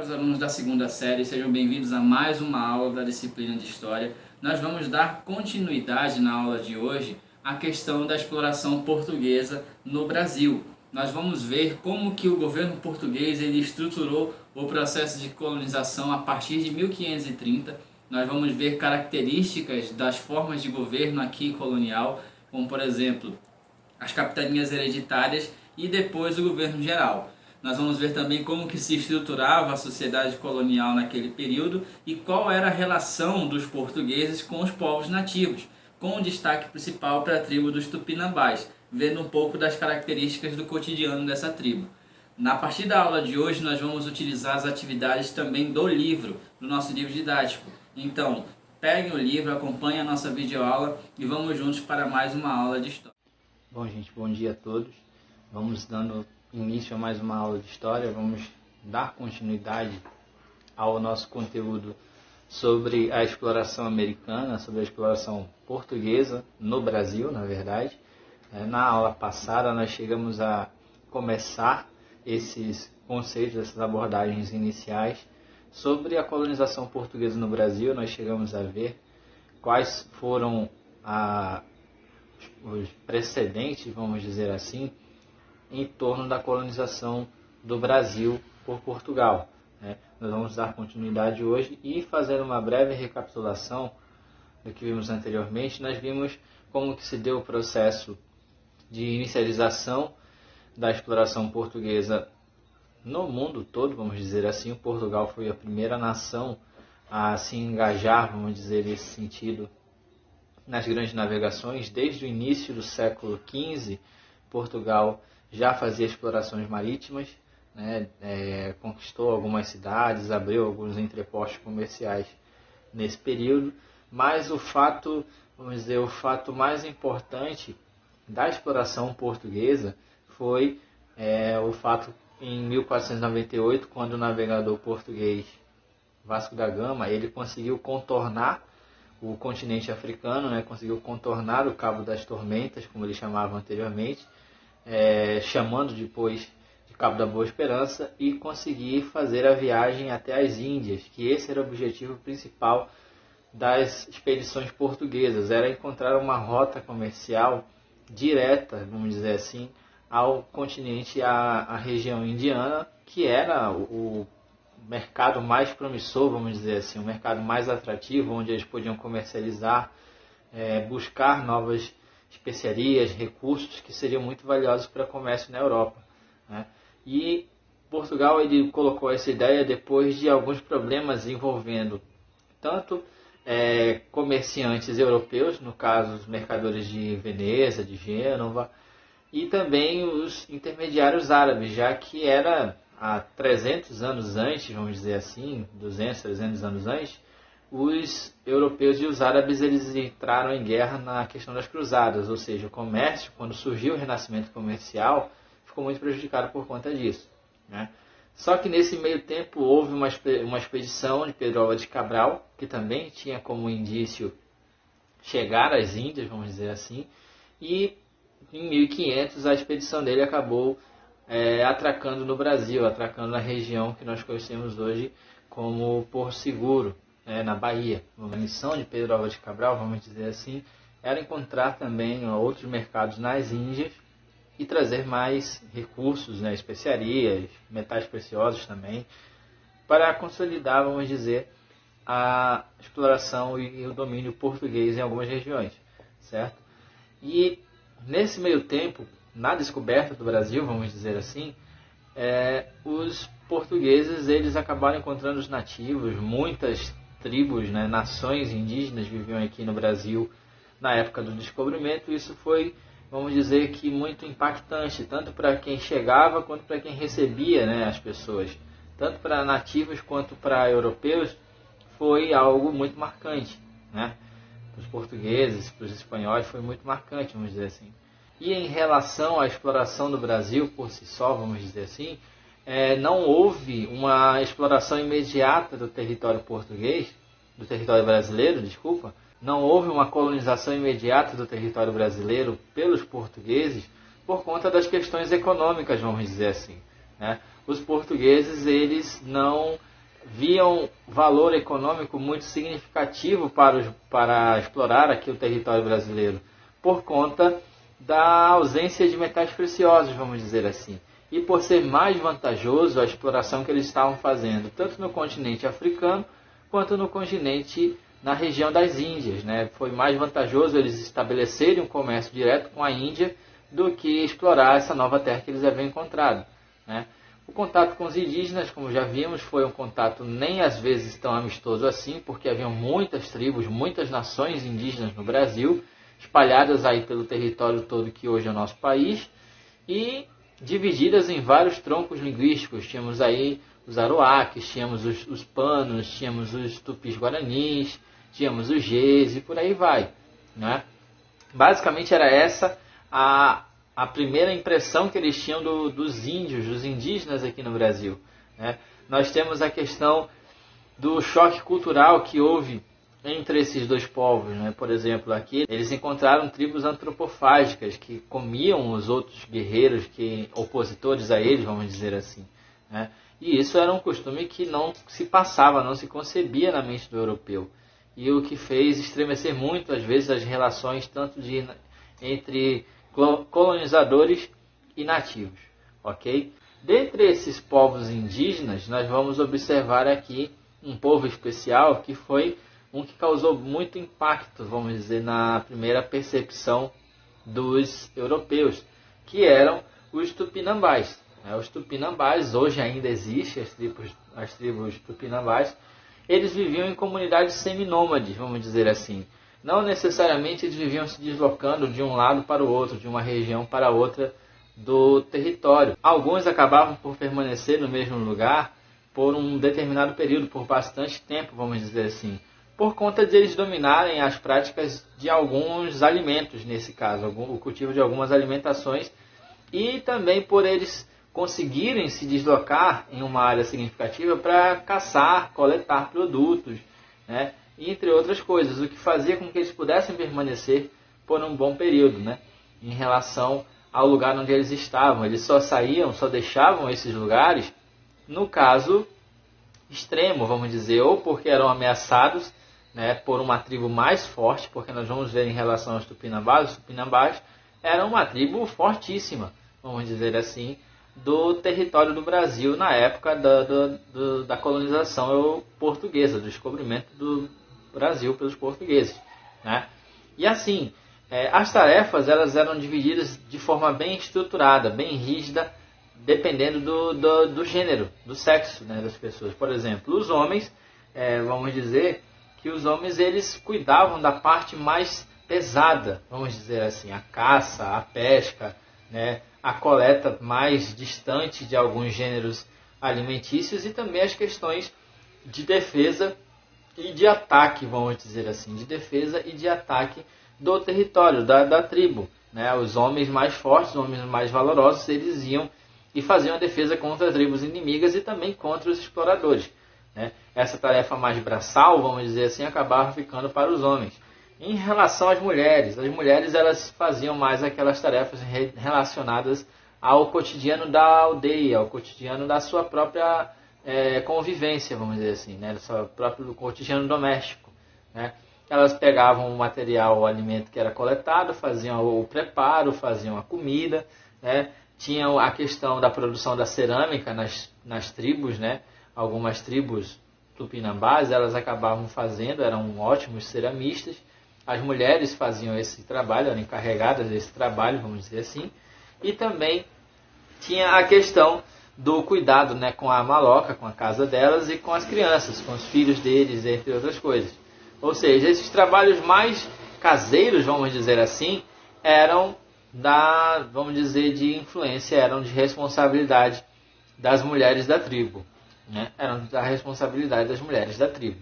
caros alunos da segunda série, sejam bem-vindos a mais uma aula da disciplina de História. Nós vamos dar continuidade na aula de hoje à questão da exploração portuguesa no Brasil. Nós vamos ver como que o governo português ele estruturou o processo de colonização a partir de 1530. Nós vamos ver características das formas de governo aqui colonial, como por exemplo, as capitanias hereditárias e depois o governo geral. Nós vamos ver também como que se estruturava a sociedade colonial naquele período e qual era a relação dos portugueses com os povos nativos, com o destaque principal para a tribo dos Tupinambás, vendo um pouco das características do cotidiano dessa tribo. Na partir da aula de hoje nós vamos utilizar as atividades também do livro, do nosso livro didático. Então, peguem o livro, acompanhem a nossa videoaula e vamos juntos para mais uma aula de História. Bom, gente, bom dia a todos. Vamos dando início a mais uma aula de História. Vamos dar continuidade ao nosso conteúdo sobre a exploração americana, sobre a exploração portuguesa no Brasil, na verdade. Na aula passada nós chegamos a começar esses conceitos, essas abordagens iniciais sobre a colonização portuguesa no Brasil. Nós chegamos a ver quais foram os precedentes, vamos dizer assim, em torno da colonização do Brasil por Portugal. Nós vamos dar continuidade hoje e fazer uma breve recapitulação do que vimos anteriormente. Nós vimos como que se deu o processo de inicialização da exploração portuguesa no mundo todo, vamos dizer assim. O Portugal foi a primeira nação a se engajar, vamos dizer, nesse sentido, nas grandes navegações. Desde o início do século XV, Portugal já fazia explorações marítimas, conquistou algumas cidades, abriu alguns entrepostos comerciais nesse período, mas o fato mais importante da exploração portuguesa foi o fato em 1498, quando o navegador português Vasco da Gama ele conseguiu contornar o continente africano, conseguiu contornar o Cabo das Tormentas, como eles chamavam anteriormente, chamando depois de Cabo da Boa Esperança, e conseguir fazer a viagem até as Índias, que esse era o objetivo principal das expedições portuguesas, era encontrar uma rota comercial direta, vamos dizer assim, ao continente, à região indiana, que era o mercado mais promissor, vamos dizer assim, o mercado mais atrativo, onde eles podiam comercializar, buscar novas especiarias, recursos que seriam muito valiosos para o comércio na Europa. E Portugal ele colocou essa ideia depois de alguns problemas envolvendo tanto comerciantes europeus, no caso os mercadores de Veneza, de Gênova, e também os intermediários árabes, já que era há 300 anos antes, vamos dizer assim, 200, 300 anos antes, os europeus e os árabes eles entraram em guerra na questão das cruzadas, ou seja, o comércio, quando surgiu o renascimento comercial, ficou muito prejudicado por conta disso. Só que nesse meio tempo houve uma expedição de Pedro Álvares Cabral, que também tinha como indício chegar às Índias, vamos dizer assim, e em 1500 a expedição dele acabou atracando no Brasil, atracando na região que nós conhecemos hoje como Porto Seguro, na Bahia. A missão de Pedro Álvares Cabral, vamos dizer assim, era encontrar também outros mercados nas Índias e trazer mais recursos, especiarias, metais preciosos também, para consolidar, vamos dizer, a exploração e o domínio português em algumas regiões, certo? E nesse meio tempo, na descoberta do Brasil, vamos dizer assim, os portugueses eles acabaram encontrando os nativos. Muitas tribos, nações indígenas viviam aqui no Brasil na época do descobrimento. Isso foi, vamos dizer que, muito impactante, tanto para quem chegava quanto para quem recebia as pessoas. Tanto para nativos quanto para europeus, foi algo muito marcante. Para os portugueses, para os espanhóis, foi muito marcante, vamos dizer assim. E em relação à exploração do Brasil por si só, vamos dizer assim, não houve uma exploração imediata do território português, do território brasileiro, desculpa. Não houve uma colonização imediata do território brasileiro pelos portugueses por conta das questões econômicas, vamos dizer assim. Os portugueses eles não viam valor econômico muito significativo para explorar aqui o território brasileiro, por conta da ausência de metais preciosos, vamos dizer assim, e por ser mais vantajoso a exploração que eles estavam fazendo, tanto no continente africano, quanto no continente, na região das Índias, né? Foi mais vantajoso eles estabelecerem um comércio direto com a Índia do que explorar essa nova terra que eles haviam encontrado, né? O contato com os indígenas, como já vimos, foi um contato nem às vezes tão amistoso assim, porque haviam muitas tribos, muitas nações indígenas no Brasil, espalhadas aí pelo território todo que hoje é o nosso país, e divididas em vários troncos linguísticos. Tínhamos aí os aruaques, tínhamos os panos, tínhamos os tupis-guaranis, tínhamos os gês e por aí vai, né? Basicamente era essa a primeira impressão que eles tinham dos índios, dos indígenas aqui no Brasil, né? Nós temos a questão do choque cultural que houve entre esses dois povos, né? Por exemplo, aqui eles encontraram tribos antropofágicas que comiam os outros guerreiros opositores a eles, vamos dizer assim, né? E isso era um costume que não se passava, não se concebia na mente do europeu. E o que fez estremecer muito, às vezes, as relações tanto entre colonizadores e nativos, ok? Dentre esses povos indígenas, nós vamos observar aqui um povo especial que foi um que causou muito impacto, vamos dizer, na primeira percepção dos europeus, que eram os tupinambás. Os tupinambás, hoje ainda existem as tribos tupinambás, eles viviam em comunidades seminômades, vamos dizer assim. Não necessariamente eles viviam se deslocando de um lado para o outro, de uma região para outra do território. Alguns acabavam por permanecer no mesmo lugar por um determinado período, por bastante tempo, vamos dizer assim, por conta de eles dominarem as práticas de alguns alimentos, nesse caso, o cultivo de algumas alimentações, e também por eles conseguirem se deslocar em uma área significativa para caçar, coletar produtos, né? Entre outras coisas, o que fazia com que eles pudessem permanecer por um bom período, né? Em relação ao lugar onde eles estavam. Eles só deixavam esses lugares no caso extremo, vamos dizer, ou porque eram ameaçados, né, por uma tribo mais forte, porque nós vamos ver em relação aos tupinambás, os tupinambás eram uma tribo fortíssima, vamos dizer assim, do território do Brasil na época da colonização portuguesa, do descobrimento do Brasil pelos portugueses, né? E assim, as tarefas elas eram divididas de forma bem estruturada, bem rígida, dependendo do gênero, do sexo, né, das pessoas. Por exemplo, os homens, vamos dizer que os homens eles cuidavam da parte mais pesada, vamos dizer assim, a caça, a pesca, né, a coleta mais distante de alguns gêneros alimentícios e também as questões de defesa e de ataque, vamos dizer assim, de defesa e de ataque do território, da tribo, né? Os homens mais fortes, os homens mais valorosos, eles iam e faziam a defesa contra as tribos inimigas e também contra os exploradores, né? Essa tarefa mais braçal, vamos dizer assim, acabava ficando para os homens. Em relação às mulheres elas faziam mais aquelas tarefas relacionadas ao cotidiano da aldeia, ao cotidiano da sua própria convivência, vamos dizer assim, né? Do seu próprio cotidiano doméstico, né? Elas pegavam o material, o alimento que era coletado, faziam o preparo, faziam a comida, né? Tinham a questão da produção da cerâmica nas tribos, né? Algumas tribos tupinambás, elas acabavam fazendo, eram ótimos ceramistas. As mulheres faziam esse trabalho, eram encarregadas desse trabalho, vamos dizer assim. E também tinha a questão do cuidado, né, com a maloca, com a casa delas e com as crianças, com os filhos deles, entre outras coisas. Ou seja, esses trabalhos mais caseiros, vamos dizer assim, eram vamos dizer, de influência, eram de responsabilidade das mulheres da tribo, né? Eram da responsabilidade das mulheres da tribo,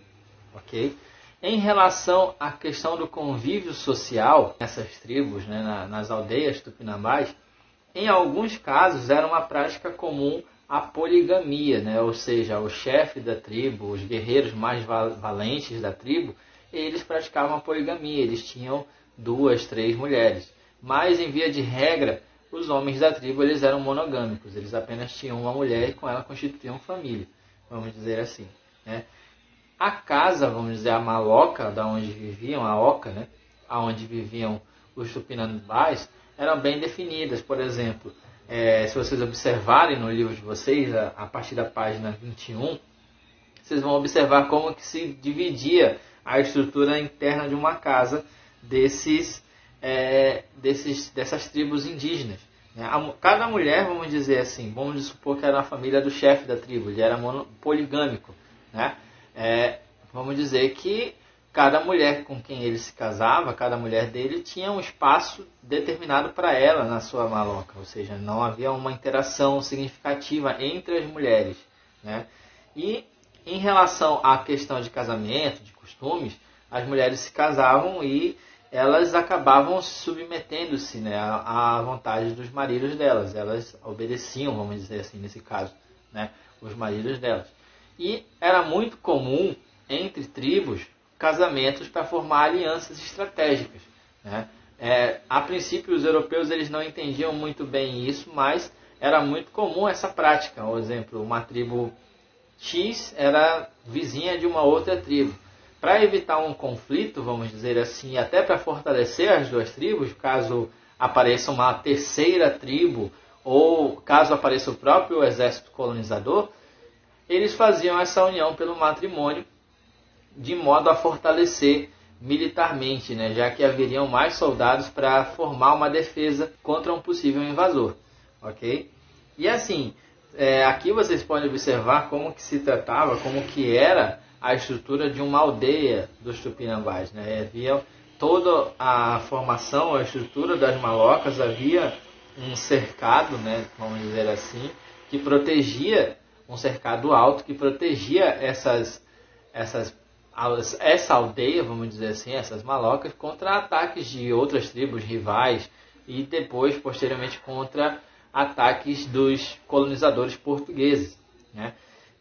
ok? Em relação à questão do convívio social nessas tribos, né, nas aldeias tupinambás, em alguns casos era uma prática comum a poligamia, né? Ou seja, o chefe da tribo, os guerreiros mais valentes da tribo, eles praticavam a poligamia, eles tinham 2, 3 mulheres. Mas, em via de regra, os homens da tribo eles eram monogâmicos, eles apenas tinham uma mulher e com ela constituíam família, vamos dizer assim, né? A casa, vamos dizer, a maloca, da onde viviam, a oca, né? Aonde viviam os tupinambás, eram bem definidas. Por exemplo, se vocês observarem no livro de vocês, a partir da página 21, vocês vão observar como que se dividia a estrutura interna de uma casa dessas tribos indígenas. Cada mulher, vamos dizer assim, vamos supor que era a família do chefe da tribo, ele era poligâmico, né? Vamos dizer que cada mulher com quem ele se casava, cada mulher dele tinha um espaço determinado para ela na sua maloca, ou seja, não havia uma interação significativa entre as mulheres, né? E em relação à questão de casamento, de costumes, as mulheres se casavam e elas acabavam submetendo-se, né, à vontade dos maridos delas. Elas obedeciam, vamos dizer assim, nesse caso, né, os maridos delas. E era muito comum, entre tribos, casamentos para formar alianças estratégicas, né? A princípio, os europeus eles não entendiam muito bem isso, mas era muito comum essa prática. Por exemplo, uma tribo X era vizinha de uma outra tribo. Para evitar um conflito, vamos dizer assim, até para fortalecer as duas tribos, caso apareça uma terceira tribo ou caso apareça o próprio exército colonizador, eles faziam essa união pelo matrimônio de modo a fortalecer militarmente, né, já que haveriam mais soldados para formar uma defesa contra um possível invasor. Ok? E assim, aqui vocês podem observar como que se tratava, como que era a estrutura de uma aldeia dos tupinambás, né? Havia toda a formação, a estrutura das malocas, havia um cercado, né, vamos dizer assim, que protegia, um cercado alto que protegia essa aldeia, vamos dizer assim, essas malocas, contra ataques de outras tribos rivais e depois, posteriormente, contra ataques dos colonizadores portugueses, né?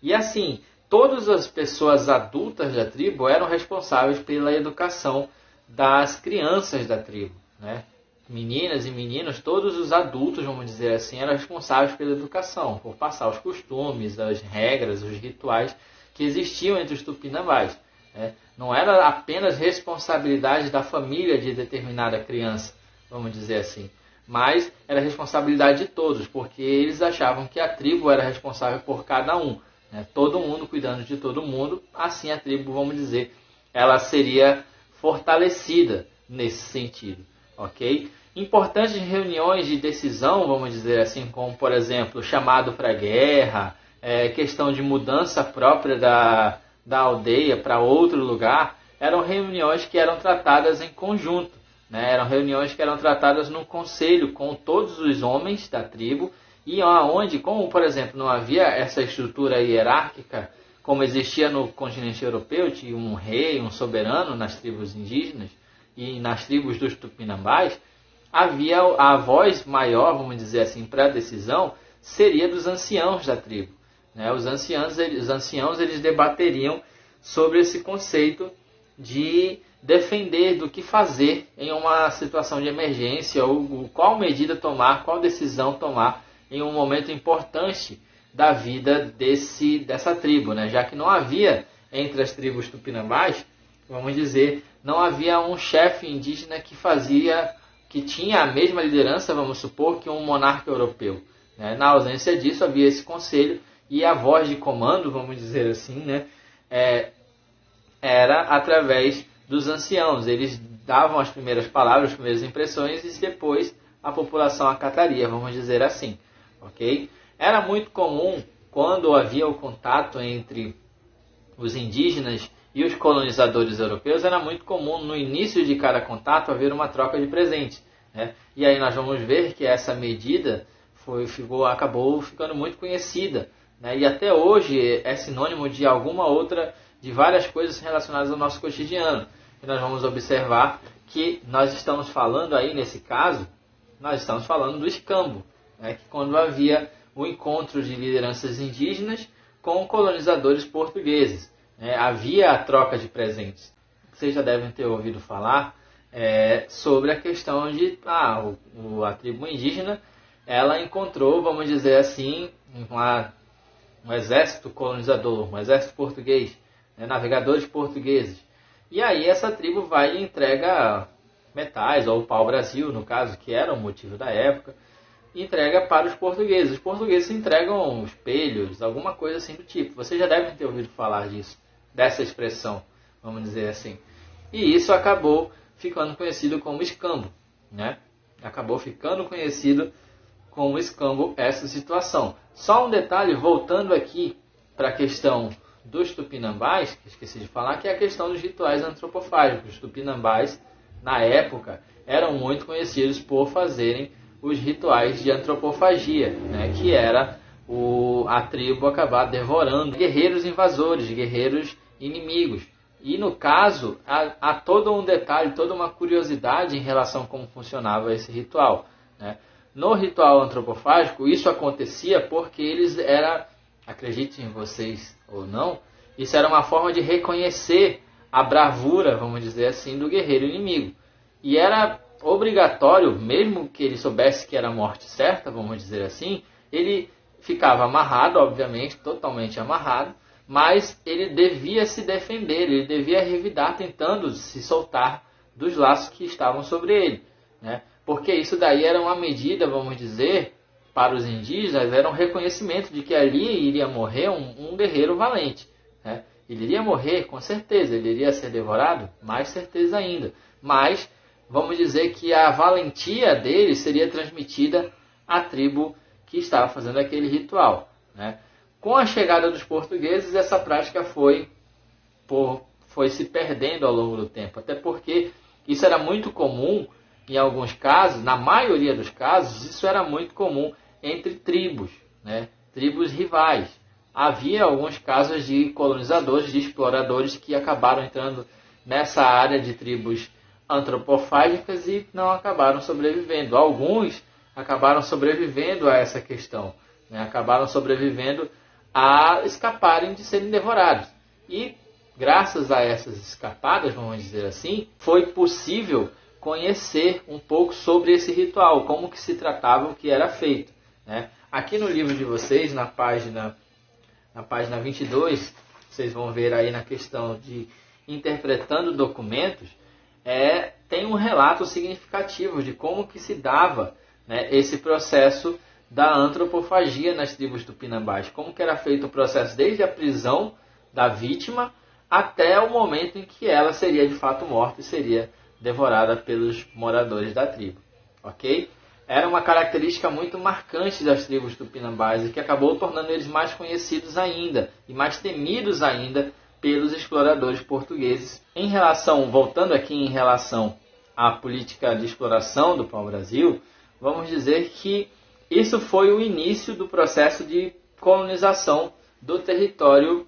E assim, todas as pessoas adultas da tribo eram responsáveis pela educação das crianças da tribo, né? Meninas e meninos, todos os adultos, vamos dizer assim, eram responsáveis pela educação, por passar os costumes, as regras, os rituais que existiam entre os tupinambás, né? Não era apenas responsabilidade da família de determinada criança, vamos dizer assim, mas era responsabilidade de todos, porque eles achavam que a tribo era responsável por cada um, né? Todo mundo cuidando de todo mundo, assim a tribo, vamos dizer, ela seria fortalecida nesse sentido, ok? Importantes reuniões de decisão, vamos dizer assim, como por exemplo, chamado para guerra, questão de mudança própria da aldeia para outro lugar, eram reuniões que eram tratadas em conjunto, né? Eram reuniões que eram tratadas no conselho com todos os homens da tribo, e onde, como por exemplo, não havia essa estrutura hierárquica como existia no continente europeu, tinha um rei, um soberano nas tribos indígenas e nas tribos dos tupinambás, havia a voz maior, vamos dizer assim, para a decisão, seria dos anciãos da tribo, né? Os anciãos eles debateriam sobre esse conceito de defender do que fazer em uma situação de emergência, ou qual medida tomar, qual decisão tomar em um momento importante da vida dessa tribo, né? Já que não havia entre as tribos tupinambás, vamos dizer, não havia um chefe indígena que tinha a mesma liderança, vamos supor, que um monarca europeu, né? Na ausência disso, havia esse conselho e a voz de comando, vamos dizer assim, né, era através dos anciãos. Eles davam as primeiras palavras, as primeiras impressões e depois a população acataria, vamos dizer assim, ok? Era muito comum, quando havia o contato entre os indígenas e os colonizadores europeus, era muito comum no início de cada contato haver uma troca de presentes, né? E aí nós vamos ver que essa medida acabou ficando muito conhecida, né? E até hoje é sinônimo de alguma outra, de várias coisas relacionadas ao nosso cotidiano. E nós vamos observar que nós estamos falando aí, nesse caso, nós estamos falando do escambo, né? Que quando havia o encontro de lideranças indígenas com colonizadores portugueses, né? Havia a troca de presentes. Vocês já devem ter ouvido falar sobre a questão de a tribo indígena, ela encontrou, vamos dizer assim, um exército colonizador, um exército português, né, navegadores portugueses. E aí essa tribo vai e entrega metais, ou o pau-brasil, no caso, que era o motivo da época, e entrega para os portugueses. Os portugueses entregam espelhos, alguma coisa assim do tipo. Vocês já devem ter ouvido falar disso, dessa expressão, vamos dizer assim. E isso acabou ficando conhecido como escambo, né? Acabou ficando conhecido como escambo essa situação. Só um detalhe, voltando aqui para a questão dos tupinambás, que esqueci de falar, que é a questão dos rituais antropofágicos. Os tupinambás, na época, eram muito conhecidos por fazerem os rituais de antropofagia, né? Que era a tribo acabar devorando guerreiros invasores, guerreiros inimigos. E no caso, há todo um detalhe, toda uma curiosidade em relação a como funcionava esse ritual, né? No ritual antropofágico, isso acontecia porque eles eram, acreditem vocês ou não, isso era uma forma de reconhecer a bravura, vamos dizer assim, do guerreiro inimigo. E era obrigatório, mesmo que ele soubesse que era a morte certa, vamos dizer assim, ele ficava amarrado, obviamente, totalmente amarrado, mas ele devia se defender, ele devia revidar tentando se soltar dos laços que estavam sobre ele, né? Porque isso daí era uma medida, vamos dizer, para os indígenas, era um reconhecimento de que ali iria morrer um guerreiro valente, né? Ele iria morrer, com certeza, ele iria ser devorado, mais certeza ainda. Mas, vamos dizer que a valentia dele seria transmitida à tribo que estava fazendo aquele ritual, né? Com a chegada dos portugueses, essa prática foi se perdendo ao longo do tempo. Até porque isso era muito comum, em alguns casos, na maioria dos casos, isso era muito comum entre tribos, né? Tribos rivais. Havia alguns casos de colonizadores, de exploradores que acabaram entrando nessa área de tribos antropofágicas e não acabaram sobrevivendo. Alguns acabaram sobrevivendo a essa questão, né? Acabaram sobrevivendo a escaparem de serem devorados. E, graças a essas escapadas, vamos dizer assim, foi possível conhecer um pouco sobre esse ritual, como que se tratava, o que era feito, né? Aqui no livro de vocês, na página 22, vocês vão ver aí na questão de interpretando documentos, tem um relato significativo de como que se dava, né, esse processo da antropofagia nas tribos tupinambás, como que era feito o processo desde a prisão da vítima até o momento em que ela seria de fato morta e seria devorada pelos moradores da tribo, ok? Era uma característica muito marcante das tribos tupinambás e que acabou tornando eles mais conhecidos ainda e mais temidos ainda pelos exploradores portugueses. Voltando aqui em relação à política de exploração do pau-brasil, vamos dizer que isso foi o início do processo de colonização do território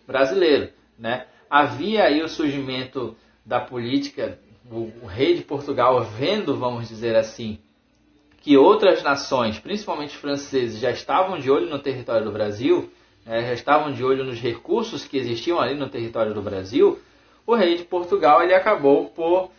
brasileiro, né? Havia aí o surgimento da política, o rei de Portugal vendo, vamos dizer assim, que outras nações, principalmente os franceses, já estavam de olho no território do Brasil, já estavam de olho nos recursos que existiam ali no território do Brasil. O rei de Portugal ele acabou por,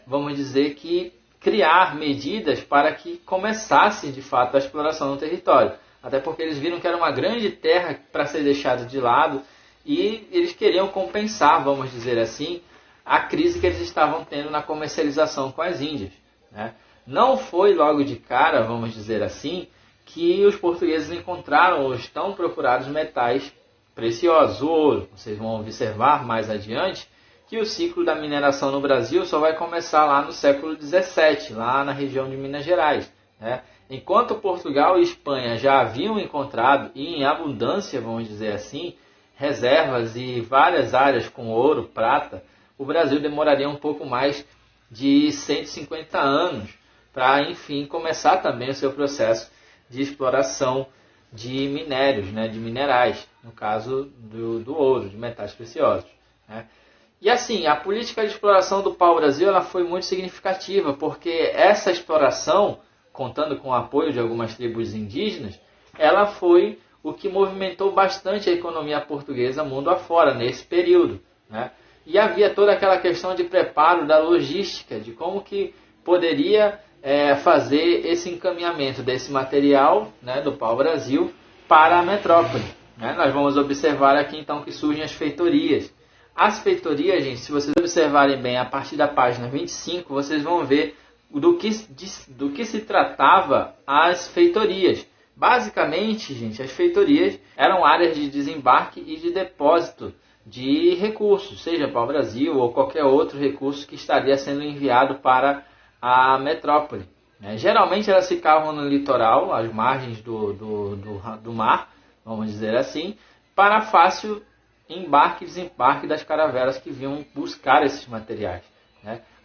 vamos dizer que, criar medidas para que começasse de fato a exploração no território. Até porque eles viram que era uma grande terra para ser deixada de lado e eles queriam compensar, vamos dizer assim, a crise que eles estavam tendo na comercialização com as Índias, né? Não foi logo de cara, vamos dizer assim, que os portugueses encontraram os tão procurados metais preciosos, o ouro. Vocês vão observar mais adiante que o ciclo da mineração no Brasil só vai começar lá no século XVII, lá na região de Minas Gerais, né? Enquanto Portugal e Espanha já haviam encontrado, e em abundância, vamos dizer assim, reservas e várias áreas com ouro, prata, o Brasil demoraria um pouco mais de 150 anos para, enfim, começar também o seu processo de exploração de minérios, né, de minerais, no caso do ouro, de metais preciosos, né? E assim, a política de exploração do pau-brasil ela foi muito significativa, porque essa exploração, contando com o apoio de algumas tribos indígenas, ela foi o que movimentou bastante a economia portuguesa mundo afora nesse período, né? E havia toda aquela questão de preparo da logística, de como que poderia fazer esse encaminhamento desse material, né, do pau-brasil para a metrópole. Né? Nós vamos observar aqui então que surgem as feitorias. As feitorias, gente, se vocês observarem bem a partir da página 25, vocês vão ver do que se tratava as feitorias. Basicamente, gente, as feitorias eram áreas de desembarque e de depósito de recursos, seja pau-brasil ou qualquer outro recurso que estaria sendo enviado para a metrópole. Geralmente elas ficavam no litoral, às margens do mar, vamos dizer assim, para fácil embarque e desembarque das caravelas que vinham buscar esses materiais.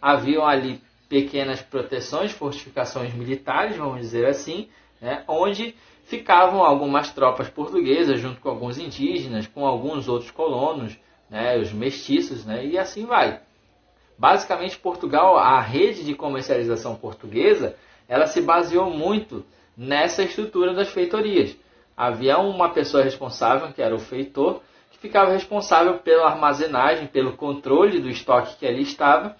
Haviam ali pequenas proteções, fortificações militares, vamos dizer assim, onde ficavam algumas tropas portuguesas junto com alguns indígenas, com alguns outros colonos, os mestiços, e assim vai. Basicamente, Portugal, a rede de comercialização portuguesa, ela se baseou muito nessa estrutura das feitorias. Havia uma pessoa responsável, que era o feitor, que ficava responsável pela armazenagem, pelo controle do estoque que ali estava,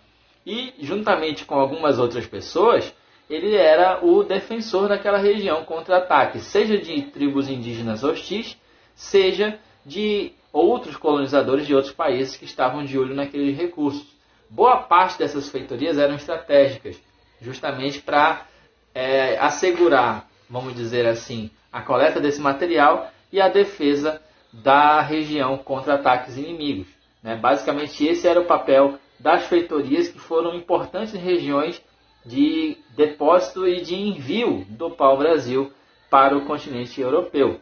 e, juntamente com algumas outras pessoas, ele era o defensor daquela região contra ataques, seja de tribos indígenas hostis, seja de outros colonizadores de outros países que estavam de olho naqueles recursos. Boa parte dessas feitorias eram estratégicas, justamente para assegurar, vamos dizer assim, a coleta desse material e a defesa da região contra ataques inimigos. Basicamente, esse era o papel das feitorias, que foram importantes regiões de depósito e de envio do pau-brasil para o continente europeu.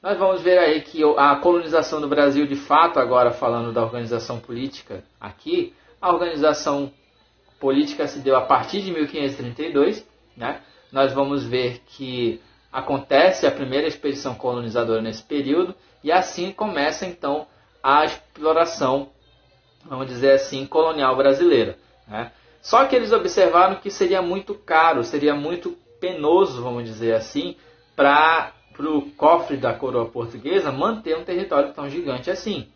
Nós vamos ver aí que a colonização do Brasil, de fato, agora falando da organização política aqui, a organização política se deu a partir de 1532. Nós vamos ver que acontece a primeira expedição colonizadora nesse período, e assim começa então a exploração, vamos dizer assim, colonial brasileira. Só que eles observaram que seria muito caro, seria muito penoso, vamos dizer assim, para o cofre da coroa portuguesa manter um território tão gigante assim.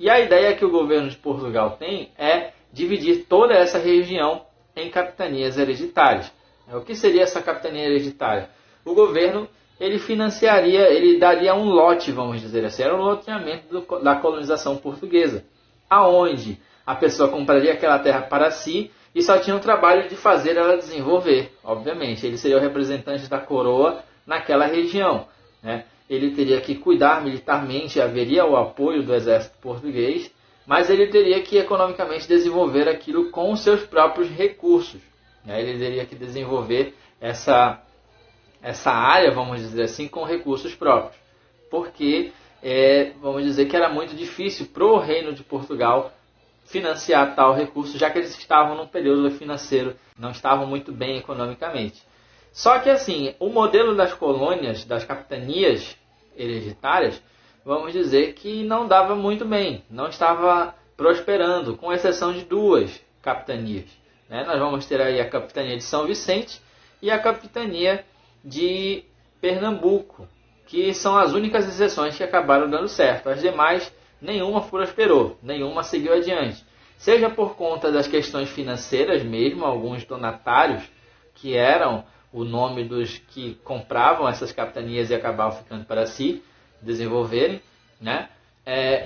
E a ideia que o governo de Portugal tem é dividir toda essa região em capitanias hereditárias. O que seria essa capitania hereditária? O governo ele financiaria, ele daria um lote, vamos dizer assim, era um loteamento da colonização portuguesa, aonde a pessoa compraria aquela terra para si e só tinha o trabalho de fazer ela desenvolver, obviamente. Ele seria o representante da coroa naquela região. Ele teria que cuidar militarmente, haveria o apoio do exército português, mas ele teria que economicamente desenvolver aquilo com os seus próprios recursos. Ele teria que desenvolver essa área, vamos dizer assim, com recursos próprios. Porque, vamos dizer que era muito difícil para o reino de Portugal financiar tal recurso, já que eles estavam num período financeiro, não estavam muito bem economicamente. Só que assim, o modelo das colônias, das capitanias hereditárias, vamos dizer que não dava muito bem, não estava prosperando, com exceção de duas capitanias. Nós vamos ter aí a capitania de São Vicente e a capitania de Pernambuco, que são as únicas exceções que acabaram dando certo. As demais, nenhuma prosperou, nenhuma seguiu adiante. Seja por conta das questões financeiras mesmo, alguns donatários, que eram o nome dos que compravam essas capitanias e acabavam ficando para si, desenvolverem,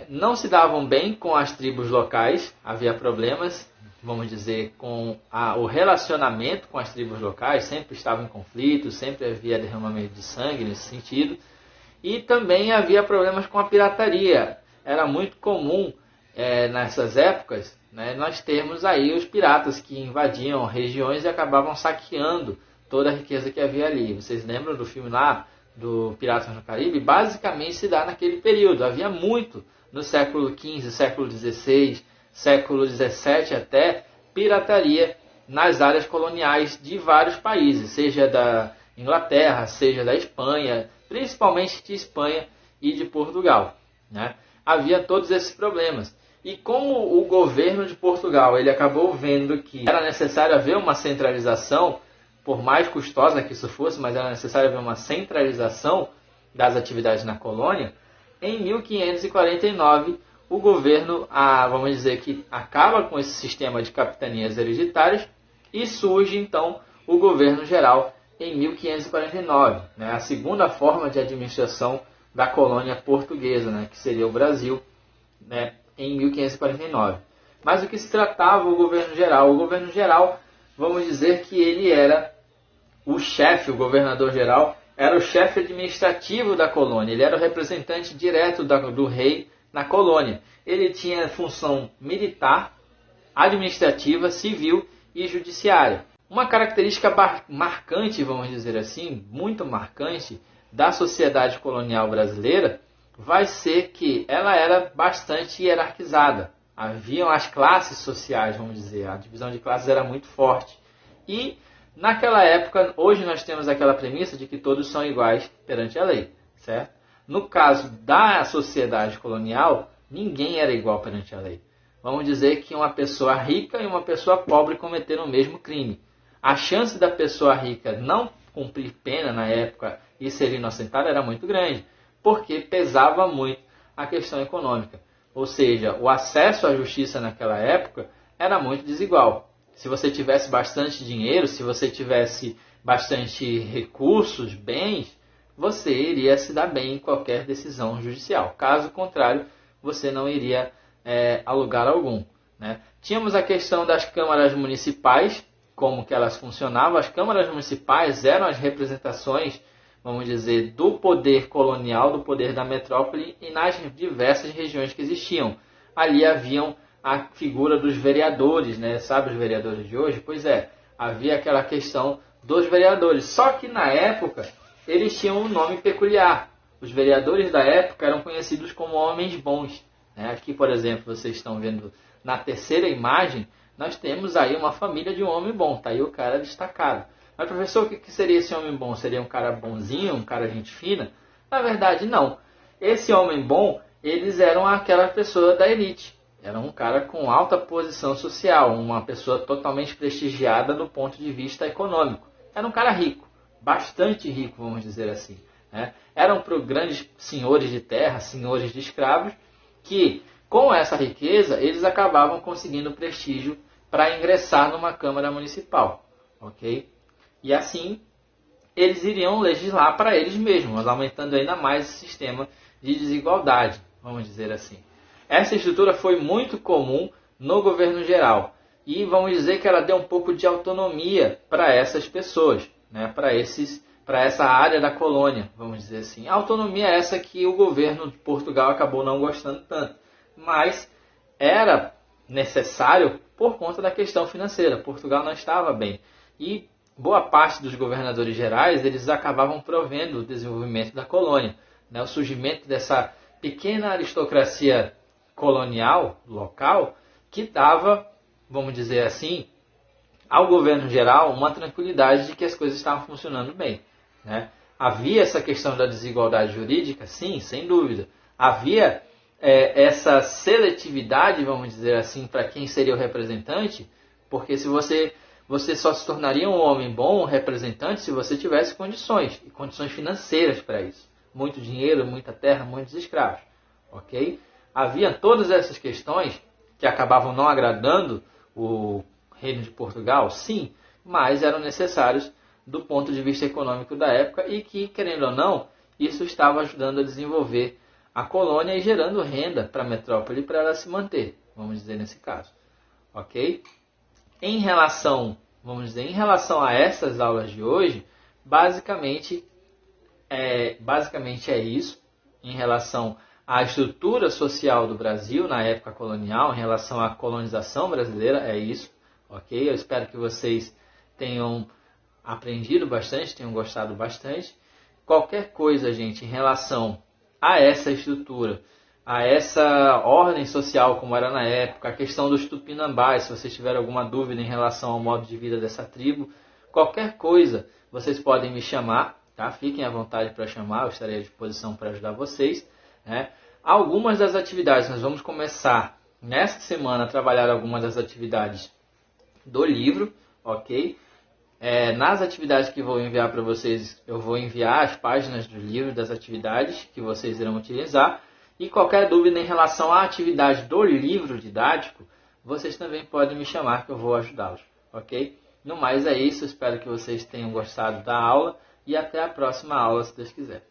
não se davam bem com as tribos locais, havia problemas, vamos dizer, com o relacionamento com as tribos locais, sempre estavam em conflito, sempre havia derramamento de sangue nesse sentido, e também havia problemas com a pirataria. Era muito comum nessas épocas, nós termos aí os piratas que invadiam regiões e acabavam saqueando toda a riqueza que havia ali. Vocês lembram do filme lá, do Piratas no Caribe? Basicamente se dá naquele período. Havia muito no século XV, século XVI, século XVII até, pirataria nas áreas coloniais de vários países, seja da Inglaterra, seja da Espanha, principalmente de Espanha e de Portugal. Havia todos esses problemas. E como o governo de Portugal ele acabou vendo que era necessário haver uma centralização, por mais custosa que isso fosse, mas era necessário haver uma centralização das atividades na colônia, em 1549 o governo, vamos dizer que acaba com esse sistema de capitanias hereditárias e surge então o governo geral em 1549, né, a segunda forma de administração da colônia portuguesa, né, que seria o Brasil, né, em 1549. Mas o que se tratava o governo geral? O governo geral, vamos dizer que ele era o chefe, o governador geral, era o chefe administrativo da colônia, ele era o representante direto do rei na colônia. Ele tinha função militar, administrativa, civil e judiciária. Uma característica marcante, vamos dizer assim, muito marcante, da sociedade colonial brasileira, vai ser que ela era bastante hierarquizada. Haviam as classes sociais, vamos dizer, a divisão de classes era muito forte. E naquela época, hoje nós temos aquela premissa de que todos são iguais perante a lei, certo? No caso da sociedade colonial, ninguém era igual perante a lei. Vamos dizer que uma pessoa rica e uma pessoa pobre cometeram o mesmo crime. A chance da pessoa rica não cumprir pena na época e ser inocentada era muito grande, porque pesava muito a questão econômica. Ou seja, o acesso à justiça naquela época era muito desigual. Se você tivesse bastante dinheiro, se você tivesse bastante recursos, bens, você iria se dar bem em qualquer decisão judicial. Caso contrário, você não iria a lugar algum, né? Tínhamos a questão das câmaras municipais, como que elas funcionavam. As câmaras municipais eram as representações, vamos dizer, do poder colonial, do poder da metrópole e nas diversas regiões que existiam. Ali haviam a figura dos vereadores, né? Sabe os vereadores de hoje? Pois é, havia aquela questão dos vereadores. Só que na época eles tinham um nome peculiar. Os vereadores da época eram conhecidos como homens bons. Aqui, por exemplo, vocês estão vendo na terceira imagem, nós temos aí uma família de um homem bom. Está aí o cara destacado. Mas, professor, o que seria esse homem bom? Seria um cara bonzinho, um cara gente fina? Na verdade, não. Esse homem bom, eles eram aquela pessoa da elite. Era um cara com alta posição social, uma pessoa totalmente prestigiada do ponto de vista econômico. Era um cara rico, bastante rico, vamos dizer assim, né? Eram grandes senhores de terra, senhores de escravos, que com essa riqueza eles acabavam conseguindo prestígio para ingressar numa Câmara Municipal, ok? E assim eles iriam legislar para eles mesmos, aumentando ainda mais o sistema de desigualdade, vamos dizer assim. Essa estrutura foi muito comum no governo geral e vamos dizer que ela deu um pouco de autonomia para essas pessoas, né? Para essa área da colônia, vamos dizer assim. A autonomia é essa que o governo de Portugal acabou não gostando tanto, mas era necessário por conta da questão financeira. Portugal não estava bem e boa parte dos governadores gerais eles acabavam provendo o desenvolvimento da colônia, né? O surgimento dessa pequena aristocracia colonial local que dava, vamos dizer assim, ao governo geral uma tranquilidade de que as coisas estavam funcionando bem, né? Havia essa questão da desigualdade jurídica? Sim, sem dúvida. Havia essa seletividade, vamos dizer assim, para quem seria o representante, porque se você só se tornaria um homem bom, um representante, se você tivesse condições, e condições financeiras para isso. Muito dinheiro, muita terra, muitos escravos, ok? Havia todas essas questões que acabavam não agradando o Reino de Portugal, sim, mas eram necessários do ponto de vista econômico da época e que, querendo ou não, isso estava ajudando a desenvolver a colônia e gerando renda para a metrópole para ela se manter, vamos dizer nesse caso, ok? Em relação a essas aulas de hoje, basicamente é isso, em relação à estrutura social do Brasil na época colonial, em relação à colonização brasileira, é isso, ok? Eu espero que vocês tenham aprendido bastante, tenham gostado bastante. Qualquer coisa, gente, em relação a essa estrutura, a essa ordem social como era na época, a questão dos tupinambás, se vocês tiverem alguma dúvida em relação ao modo de vida dessa tribo, qualquer coisa, vocês podem me chamar, tá? Fiquem à vontade para chamar, eu estarei à disposição para ajudar vocês, né? Algumas das atividades, nós vamos começar nesta semana a trabalhar algumas das atividades do livro, ok? Nas atividades que vou enviar para vocês, eu vou enviar as páginas do livro das atividades que vocês irão utilizar. E qualquer dúvida em relação à atividade do livro didático, vocês também podem me chamar que eu vou ajudá-los, ok? No mais é isso, espero que vocês tenham gostado da aula e até a próxima aula, se Deus quiser.